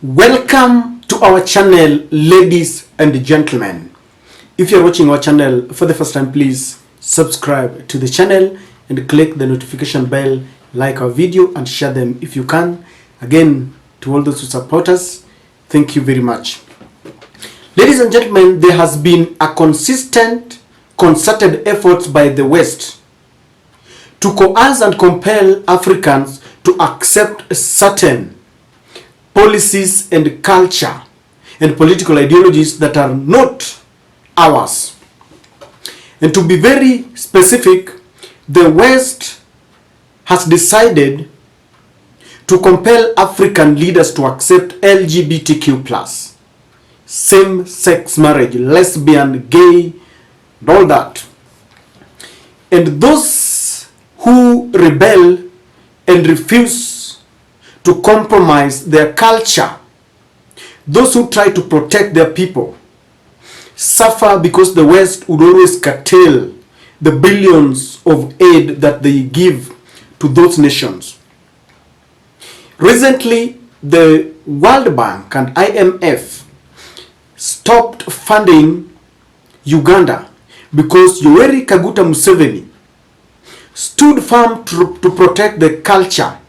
Welcome to our channel, ladies and gentlemen. If you're watching our channel for the first time, please subscribe to the channel and click the notification bell, like our video and share them if you can. Again, to all those who support us, thank you very much. Ladies and gentlemen, there has been a consistent, concerted effort by the West to coerce and compel Africans to accept certain policies and culture and political ideologies that are not ours. And to be very specific, the West has decided to compel African leaders to accept LGBTQ+, same-sex marriage, lesbian, gay, and all that. And those who rebel and refuse to compromise their culture, those who try to protect their people, suffer because the West would always curtail the billions of aid that they give to those nations. Recently, the World Bank and IMF stopped funding Uganda because Yoweri Kaguta Museveni stood firm to protect the culture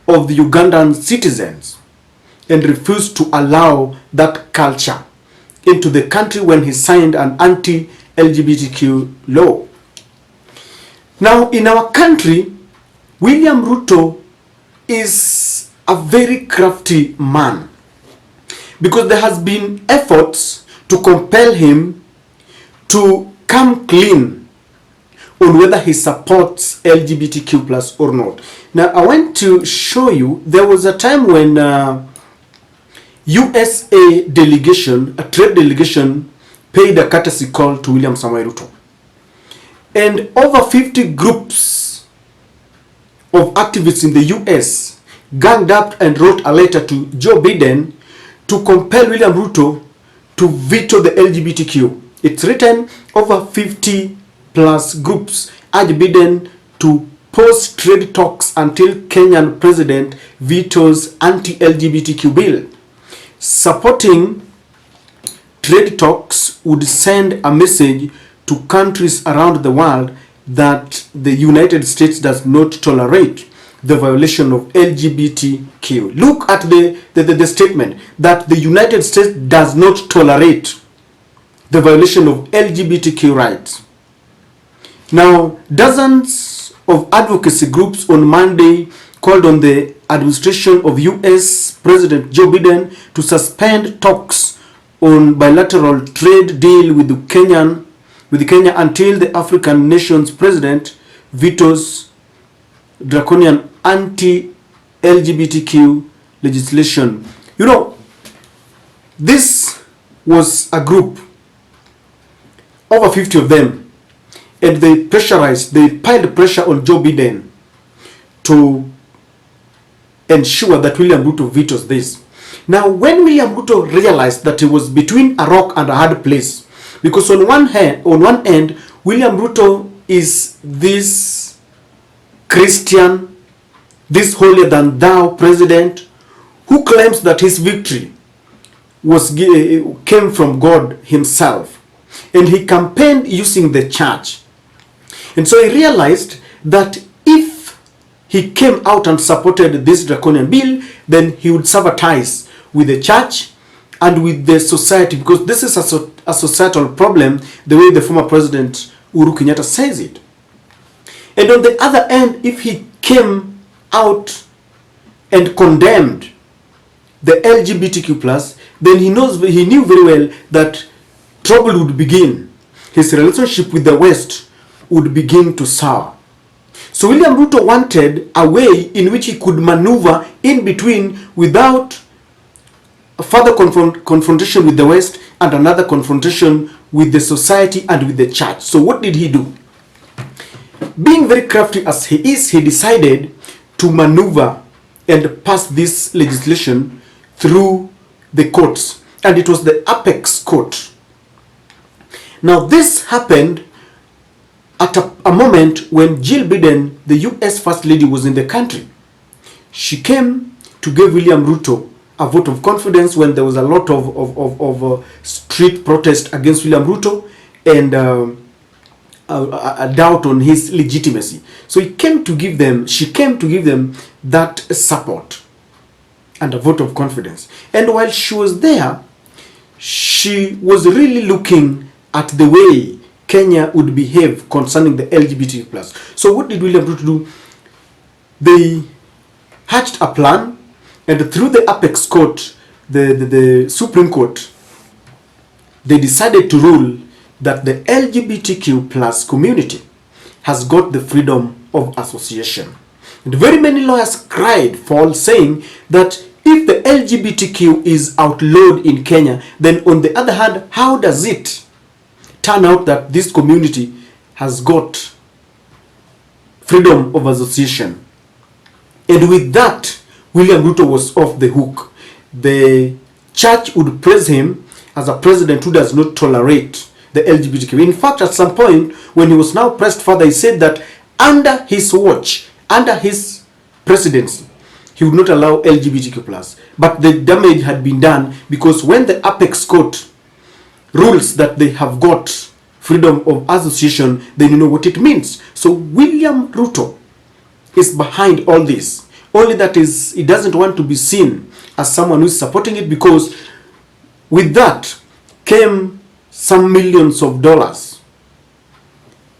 of the Ugandan citizens and refused to allow that culture into the country when he signed an anti-LGBTQ law. Now, in our country, William Ruto is a very crafty man because there has been efforts to compel him to come clean on whether he supports LGBTQ+ or not. Now, I want to show you, there was a time when USA delegation, a trade delegation, paid a courtesy call to William Samoei Ruto. And over 50 groups of activists in the US ganged up and wrote a letter to Joe Biden to compel William Ruto to veto the LGBTQ. It's written over 50 plus groups urge Biden to pause trade talks until Kenyan president vetoes anti-LGBTQ bill. Supporting trade talks would send a message to countries around the world that the United States does not tolerate the violation of LGBTQ. Look at the statement that the United States does not tolerate the violation of LGBTQ rights. Now, dozens of advocacy groups on Monday called on the administration of US President Joe Biden to suspend talks on bilateral trade deal with Kenya until the African nation's president vetoes draconian anti-LGBTQ legislation. You know, this was a group, over 50 of them, and they piled pressure on Joe Biden to ensure that William Ruto vetoes this. Now, when William Ruto realized that he was between a rock and a hard place, because on one end, William Ruto is this Christian, this holier than thou president who claims that his victory came from God himself, and he campaigned using the church. And so he realized that if he came out and supported this draconian bill, then he would sever ties with the church and with the society, because this is a societal problem, the way the former president Uhuru Kenyatta says it. And on the other end, if he came out and condemned the LGBTQ+, then he knew very well that trouble would begin. His relationship with the West would begin to sour. So William Ruto wanted a way in which he could maneuver in between without a further confrontation with the West and another confrontation with the society and with the church. So what did he do? Being very crafty as he is, he decided to maneuver and pass this legislation through the courts. And it was the Apex Court. Now this happened at a moment when Jill Biden, the US First Lady, was in the country. She came to give William Ruto a vote of confidence when there was a lot of street protest against William Ruto and a doubt on his legitimacy. So she came to give them that support and a vote of confidence. And while she was there, she was really looking at the way Kenya would behave concerning the LGBTQ+. So what did William Ruto do? They hatched a plan, and through the apex court, the Supreme Court, they decided to rule that the LGBTQ+ community has got the freedom of association. And very many lawyers cried foul, saying that if the LGBTQ is outlawed in Kenya, then on the other hand, how does it turn out that this community has got freedom of association? And with that, William Ruto was off the hook. The church would praise him as a president who does not tolerate the LGBTQ. In fact, at some point, when he was now pressed further, he said that under his watch, under his presidency, he would not allow LGBTQ+. But the damage had been done, because when the apex court rules that they have got freedom of association, then you know what it means. So William Ruto is behind all this. Only that is, he doesn't want to be seen as someone who is supporting it, because with that came some millions of dollars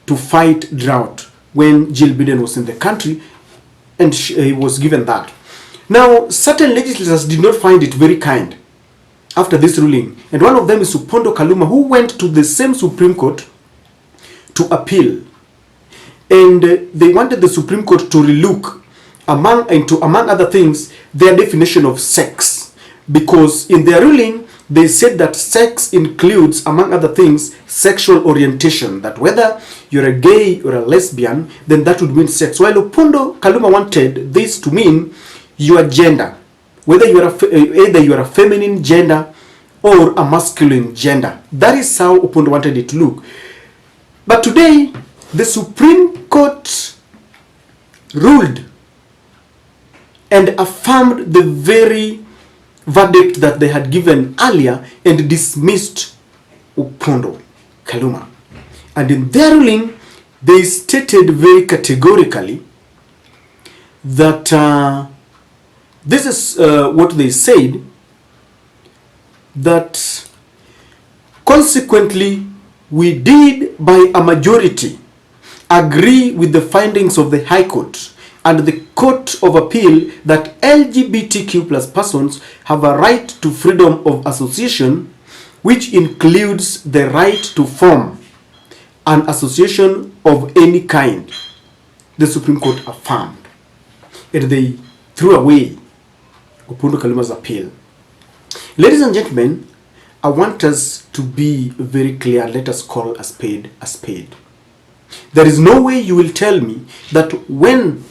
to fight drought when Jill Biden was in the country, and he was given that. Now, certain legislators did not find it very kind after this ruling, and one of them is Kaluma, who went to the same Supreme Court to appeal, and they wanted the Supreme Court to relook among other things their definition of sex, because in their ruling they said that sex includes, among other things, sexual orientation, that whether you're a gay or a lesbian, then that would mean sex. While Kaluma wanted this to mean your gender, whether you are either you are a feminine gender or a masculine gender. That is how Opondo wanted it to look. But today, the Supreme Court ruled and affirmed the very verdict that they had given earlier and dismissed Opondo Kaluma. And in their ruling, they stated very categorically that this is what they said, that consequently we did by a majority agree with the findings of the High Court and the Court of Appeal that LGBTQ+ persons have a right to freedom of association, which includes the right to form an association of any kind. The Supreme Court affirmed, and they threw away Opondo Kaluma's appeal. Ladies and gentlemen, I want us to be very clear. Let us call a spade a spade. There is no way you will tell me that when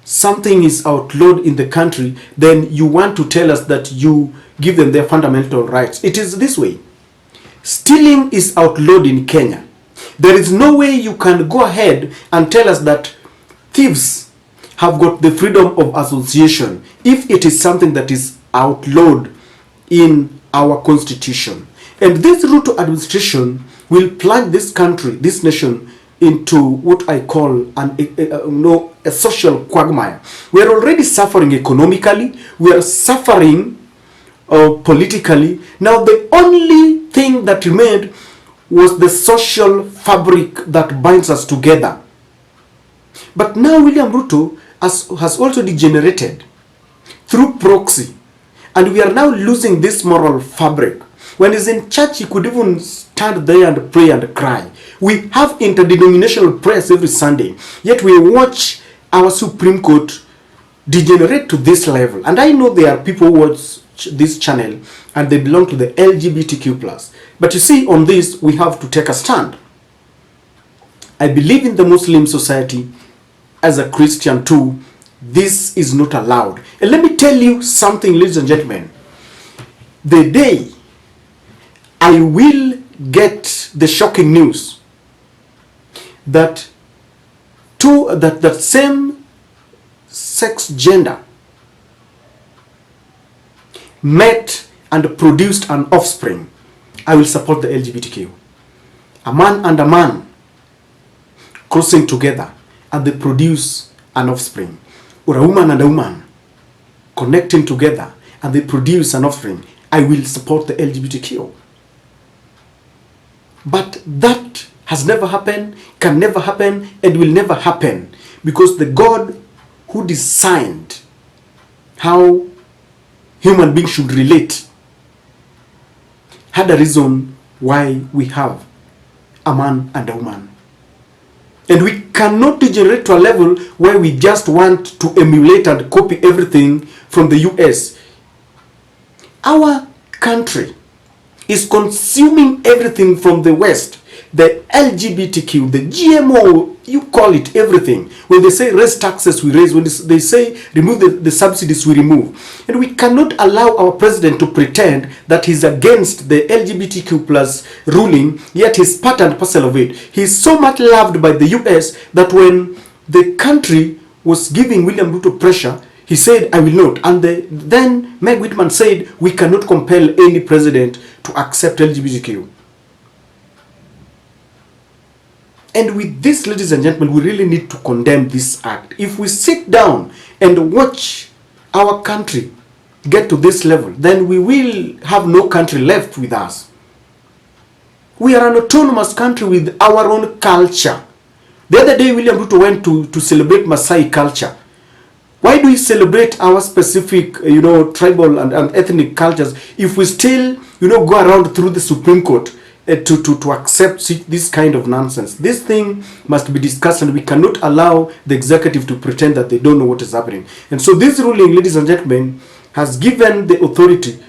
something is outlawed in the country, then you want to tell us that you give them their fundamental rights. It is this way. Stealing is outlawed in Kenya. There is no way you can go ahead and tell us that thieves have got the freedom of association if it is something that is outlawed in our constitution. And this Ruto administration will plunge this country, this nation, into what I call a social quagmire. We are already suffering economically. We are suffering politically. Now the only thing that remained was the social fabric that binds us together. But now William Ruto has also degenerated through proxy, and we are now losing this moral fabric. When he's in church, he could even stand there and pray and cry. We have interdenominational prayers every Sunday, yet we watch our Supreme Court degenerate to this level. And I know there are people who watch this channel and they belong to the LGBTQ+. But you see, on this, we have to take a stand. I believe in the Muslim society. As a Christian too, this is not allowed. And let me tell you something, ladies and gentlemen. The day I will get the shocking news that that same sex gender met and produced an offspring, I will support the LGBTQ. A man and a man crossing together and they produce an offspring, or a woman and a woman connecting together and they produce an offspring, I will support the LGBTQ. But that has never happened, can never happen, and will never happen, because the God who designed how human beings should relate had a reason why we have a man and a woman. And we cannot degenerate to a level where we just want to emulate and copy everything from the US. Our country is consuming everything from the West. The LGBTQ, the GMO, you call it everything. When they say raise taxes, we raise. When they say remove the subsidies, we remove. And we cannot allow our president to pretend that he's against the LGBTQ plus ruling, yet he's part and parcel of it. He's so much loved by the US that when the country was giving William Ruto pressure, he said, I will not. And then Meg Whitman said, we cannot compel any president to accept LGBTQ. And with this, ladies and gentlemen, we really need to condemn this act. If we sit down and watch our country get to this level, then we will have no country left with us. We are an autonomous country with our own culture. The other day, William Ruto went to celebrate Maasai culture. Why do we celebrate our specific, tribal and ethnic cultures if we still, go around through the Supreme Court to accept this kind of nonsense? This thing must be discussed, and we cannot allow the executive to pretend that they don't know what is happening. And so this ruling, ladies and gentlemen, has given the authority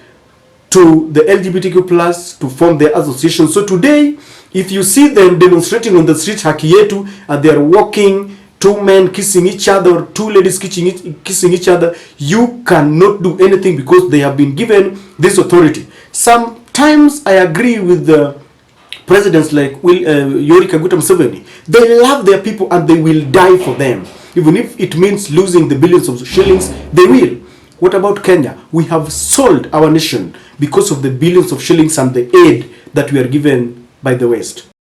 to the LGBTQ plus to form their association. So today, if you see them demonstrating on the street, haki yetu, and they are walking, two men kissing each other, two ladies kissing each other, you cannot do anything because they have been given this authority. Sometimes I agree with the presidents like Yoweri Kaguta Museveni. They love their people and they will die for them. Even if it means losing the billions of shillings, they will. What about Kenya? We have sold our nation because of the billions of shillings and the aid that we are given by the West.